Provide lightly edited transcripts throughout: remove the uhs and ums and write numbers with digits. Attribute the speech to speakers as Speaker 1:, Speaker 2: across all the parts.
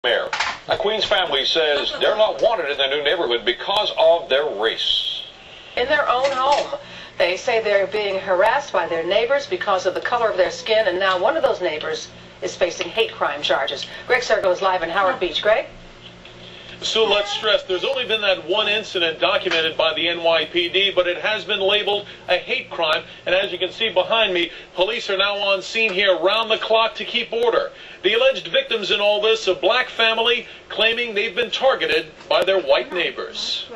Speaker 1: Mayor. A Queens family says they're not wanted in their new neighborhood because of their race.
Speaker 2: In their own home, they say they're being harassed by their neighbors because of the color of their skin, and now one of those neighbors is facing hate crime charges. Greg Sergo is live in Howard Beach. Greg?
Speaker 3: Sue, let's stress, there's only been that one incident documented by the NYPD, but it has been labeled a hate crime. And as you can see behind me, police are now on scene here round the clock to keep order. The alleged victims in all this, a black family claiming they've been targeted by their white neighbors.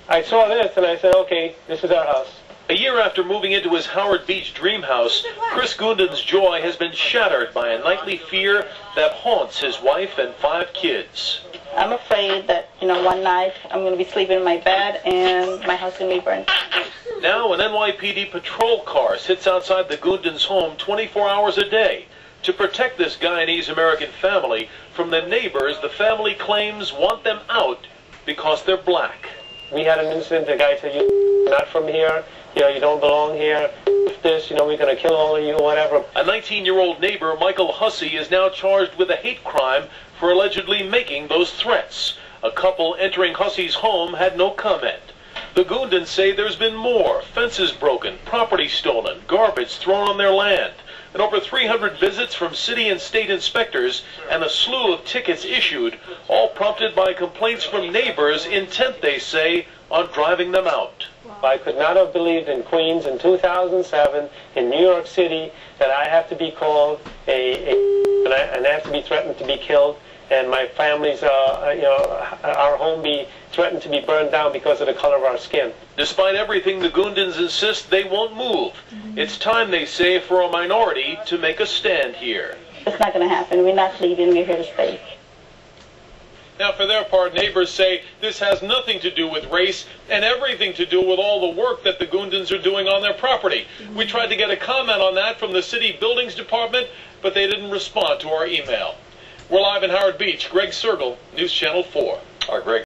Speaker 4: I saw this and I said, okay, this is our house.
Speaker 3: A year after moving into his Howard Beach dream house, Chris Gounden's joy has been shattered by a nightly fear that haunts his wife and 5 kids.
Speaker 5: I'm afraid that, one night I'm going to be sleeping in my bed and my house is going to be burned.
Speaker 3: Now an NYPD patrol car sits outside the Gounden's home 24 hours a day to protect this Guyanese-American family from the neighbors the family claims want them out because they're black.
Speaker 4: We had an incident, the guy said, you're not from here, you don't belong here, this, we're going to kill all of you, whatever.
Speaker 3: A 19-year-old neighbor, Michael Hussey, is now charged with a hate crime for allegedly making those threats. A couple entering Hussey's home had no comment. The Goundens say there's been more, fences broken, property stolen, garbage thrown on their land, and over 300 visits from city and state inspectors and a slew of tickets issued, all prompted by complaints from neighbors intent, they say, on driving them out.
Speaker 4: I could not have believed in Queens in 2007, in New York City, that I have to be called and I have to be threatened to be killed, and my family's, our home be threatened to be burned down because of the color of our skin.
Speaker 3: Despite everything, the Goundens insist they won't move. It's time, they say, for a minority to make a stand here.
Speaker 5: It's not going to happen. We're not leaving. We're here to stay.
Speaker 3: Now, for their part, neighbors say this has nothing to do with race and everything to do with all the work that the Goundens are doing on their property. We tried to get a comment on that from the city buildings department, but they didn't respond to our email. We're live in Howard Beach. Greg Sergo, News Channel 4.
Speaker 1: Greg.